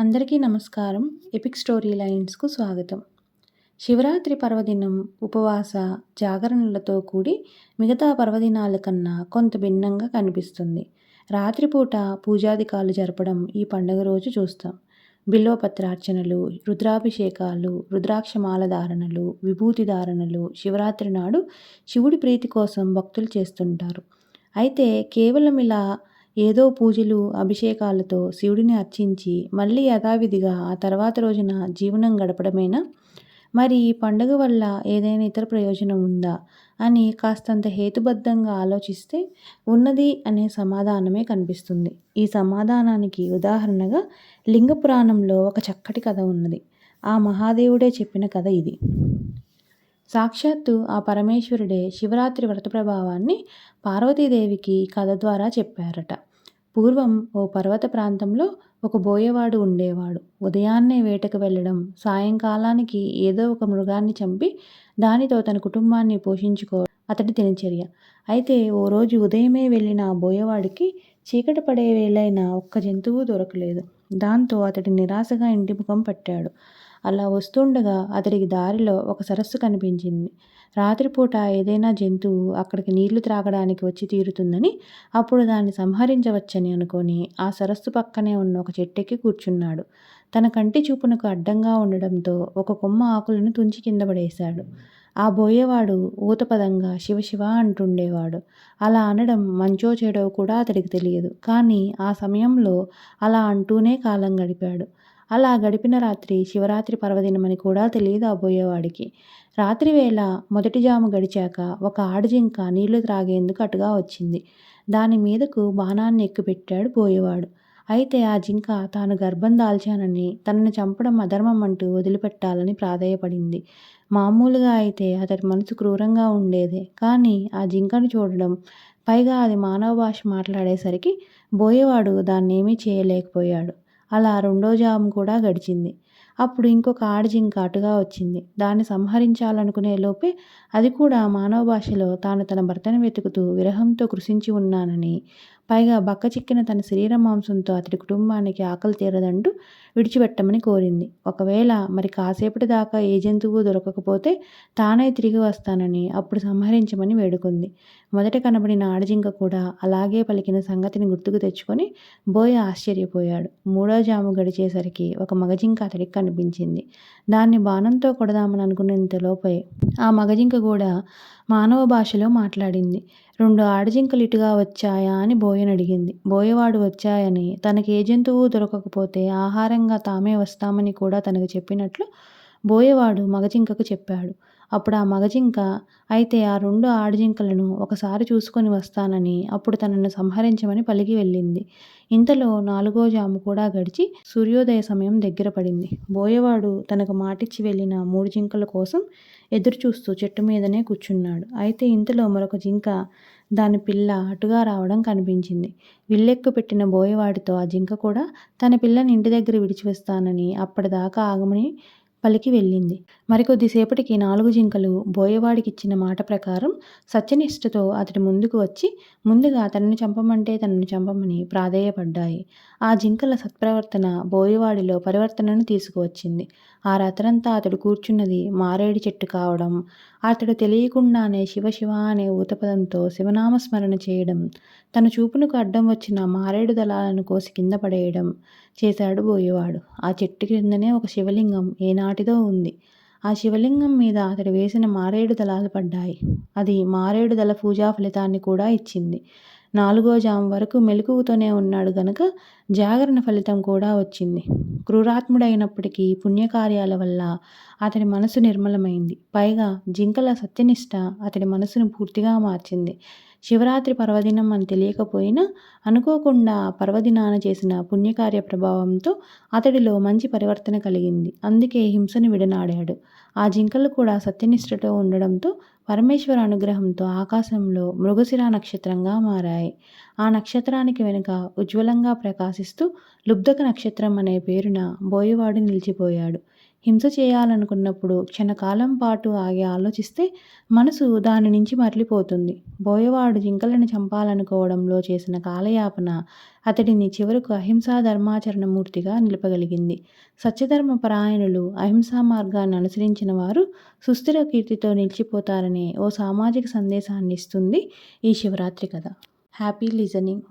అందరికీ నమస్కారం. Epic story లైన్స్‌కు స్వాగతం. శివరాత్రి పర్వదినం ఉపవాస, జాగరణలతో కూడి మిగతా పర్వదినాల కన్నా కొంత భిన్నంగా కనిపిస్తుంది. రాత్రిపూట పూజాదికాలు జరపడం ఈ పండుగ రోజు చూస్తాం. బిల్వపత్రార్చనలు, రుద్రాభిషేకాలు, రుద్రాక్షమాల ధారణలు, విభూతి ధారణలు శివరాత్రి నాడు శివుడి ప్రీతి కోసం భక్తులు చేస్తుంటారు. అయితే కేవలం ఇలా ఏదో పూజలు, అభిషేకాలతో శివుడిని అర్చించి మళ్ళీ యథావిధిగా ఆ తర్వాత రోజున జీవనం గడపడమేనా? మరి ఈ పండుగ వల్ల ఏదైనా ఇతర ప్రయోజనం ఉందా? అని కాస్తంత హేతుబద్ధంగా ఆలోచిస్తే ఉన్నది అనే సమాధానమే కనిపిస్తుంది. ఈ సమాధానానికి ఉదాహరణగా లింగ పురాణంలో ఒక చక్కటి కథ ఉన్నది. ఆ మహాదేవుడే చెప్పిన కథ ఇది. సాక్షాత్తు ఆ పరమేశ్వరుడే శివరాత్రి వ్రత ప్రభావాన్ని పార్వతీదేవికి కథ ద్వారా చెప్పారట. పూర్వం ఓ పర్వత ప్రాంతంలో ఒక బోయవాడు ఉండేవాడు. ఉదయాన్నే వేటకు వెళ్ళడం, సాయంకాలానికి ఏదో ఒక మృగాన్ని చంపి దానితో తన కుటుంబాన్ని పోషించుకోవడం అతడి దినచర్య. అయితే ఓ రోజు ఉదయమే వెళ్ళిన ఆ బోయవాడికి చీకటి పడే వేళైనా ఒక్క జంతువు దొరకలేదు. దాంతో అతడు నిరాశగా ఇంటి ముఖం పట్టాడు. అలా వస్తుండగా అతడికి దారిలో ఒక సరస్సు కనిపించింది. రాత్రిపూట ఏదైనా జంతువు అక్కడికి నీళ్లు త్రాగడానికి వచ్చి తీరుతుందని, అప్పుడు దాన్ని సంహరించవచ్చని అనుకొని ఆ సరస్సు పక్కనే ఉన్న ఒక చెట్టెక్కి కూర్చున్నాడు. తన కంటి చూపునకు అడ్డంగా ఉండడంతో ఒక కొమ్మ ఆకులను తుంచి కింద పడేశాడు. ఆ బోయేవాడు ఊతపదంగా శివ శివ అంటుండేవాడు. అలా అనడం మంచో చెడో కూడా అతడికి తెలియదు. కానీ ఆ సమయంలో అలా అంటూనే కాలం గడిపాడు. అలా గడిపిన రాత్రి శివరాత్రి పర్వదినమని కూడా తెలియదు ఆ బోయేవాడికి. రాత్రివేళ మొదటి జాము గడిచాక ఒక ఆడజింక నీళ్లు త్రాగేందుకు అటుగా వచ్చింది. దాని మీదకు బాణాన్ని ఎక్కుపెట్టాడు బోయేవాడు. అయితే ఆ జింక తాను గర్భం దాల్చానని, తనని చంపడం అధర్మం అంటూ వదిలిపెట్టాలని ప్రాధేయపడింది. మామూలుగా అయితే అతడి మనసు క్రూరంగా ఉండేదే. కానీ ఆ జింకను చూడడం, పైగా అది మానవ భాష మాట్లాడేసరికి బోయేవాడు దాన్నేమీ చేయలేకపోయాడు. అలా రెండో జాము కూడా గడిచింది. అప్పుడు ఇంకొక ఆడజింక అటుగా వచ్చింది. దాన్ని సంహరించాలనుకునే లోపే అది కూడా మానవ భాషలో తాను తన భర్తను వెతుకుతూ విరహంతో కృశించి ఉన్నానని, పైగా బక్కచిక్కిన తన శరీర మాంసంతో అతడి కుటుంబానికి ఆకలి తీరదంటూ విడిచిపెట్టమని కోరింది. ఒకవేళ మరి కాసేపటి దాకా ఏ జంతువు దొరకకపోతే తానే తిరిగి వస్తానని, అప్పుడు సంహరించమని వేడుకుంది. మొదట కనబడిన ఆడజింక కూడా అలాగే పలికిన సంగతిని గుర్తుకు తెచ్చుకొని బోయ ఆశ్చర్యపోయాడు. మూడో జాము గడిచేసరికి ఒక మగజింక అతడికి కనిపించింది. దాన్ని బాణంతో కొడదామని అనుకునేంతలోపే ఆ మగజింక కూడా మానవ భాషలో మాట్లాడింది. రెండు ఆడజింకలు ఇటుగా వచ్చాయా అని బోయనడిగింది. బోయవాడు వచ్చాయని, తనకి ఏ జంతువు దొరకకపోతే ఆహారంగా తామే వస్తామని కూడా తనకు చెప్పినట్లు బోయవాడు మగజింకకు చెప్పాడు. అప్పుడు ఆ మగజింక అయితే ఆ రెండు ఆడజింకలను ఒకసారి చూసుకొని వస్తానని, అప్పుడు తనను సంహరించమని పలికి వెళ్ళింది. ఇంతలో నాలుగో జాము కూడా గడిచి సూర్యోదయ సమయం దగ్గర పడింది. బోయవాడు తనకు మాటిచ్చి వెళ్ళిన మూడు జింకల కోసం ఎదురుచూస్తూ చెట్టు మీదనే కూర్చున్నాడు. అయితే ఇంతలో మరొక జింక దాని పిల్ల అటుగా రావడం కనిపించింది. విల్లెక్కు పెట్టిన బోయవాడితో ఆ జింక కూడా తన పిల్లని ఇంటి దగ్గర విడిచివేస్తానని, అప్పటిదాకా ఆగమని పలికి వెళ్ళింది. మరికొద్దిసేపటికి నాలుగు జింకలు బోయవాడికిచ్చిన మాట ప్రకారం సత్యనిష్టతో అతడి ముందుకు వచ్చి ముందుగా తనని చంపమంటే తనని చంపమని ప్రాధేయపడ్డాయి. ఆ జింకల సత్ప్రవర్తన బోయవాడిలో పరివర్తనను తీసుకువచ్చింది. ఆ రాత్రంతా అతడు కూర్చున్నది మారేడు చెట్టు కావడం, అతడు తెలియకుండానే శివ శివ అనే ఊతపదంతో శివనామస్మరణ చేయడం, తన చూపునకు అడ్డం వచ్చిన మారేడు దళాలను కోసి కింద పడేయడం చేశాడు బోయవాడు. ఆ చెట్టు క్రిందనే ఒక శివలింగం ఏనాటిదో ఉంది. ఆ శివలింగం మీద అతడు వేసిన మారేడు దళాలు పడ్డాయి. అది మారేడు దళ పూజా ఫలితాన్ని కూడా ఇచ్చింది. నాలుగో జాము వరకు మెలకువతోనే ఉన్నాడు గనక జాగరణ ఫలితం కూడా వచ్చింది. క్రూరాత్ముడైనప్పటికీ పుణ్యకార్యాల వల్ల అతడి మనసు నిర్మలమైంది. పైగా జింకల సత్యనిష్ట అతడి మనసును పూర్తిగా మార్చింది. శివరాత్రి పర్వదినం అని తెలియకపోయినా అనుకోకుండా పర్వదినాన చేసిన పుణ్యకార్య ప్రభావంతో అతడిలో మంచి పరివర్తన కలిగింది. అందుకే హింసను విడనాడాడు. ఆ జింకలు కూడా సత్యనిష్టతో ఉండడంతో పరమేశ్వర అనుగ్రహంతో ఆకాశంలో మృగశిర నక్షత్రంగా మారాయి. ఆ నక్షత్రానికి వెనుక ఉజ్వలంగా ప్రకాశిస్తూ లుబ్ధక నక్షత్రం అనే పేరున బోయవాడు నిలిచిపోయాడు. హింస చేయాలనుకున్నప్పుడు క్షణకాలం పాటు ఆగి ఆలోచిస్తే మనసు దాని నుంచి మరలిపోతుంది. బోయవాడు జింకలను చంపాలనుకోవడంలో చేసిన కాలయాపన అతడిని చివరకు అహింసా ధర్మాచరణ మూర్తిగా నిలపగలిగింది. సత్యధర్మ పరాయణులు, అహింసా మార్గాన్ని అనుసరించిన వారు సుస్థిర కీర్తితో నిలిచిపోతారనే ఓ సామాజిక సందేశాన్ని ఇస్తుంది ఈ శివరాత్రి కథ. Happy listening.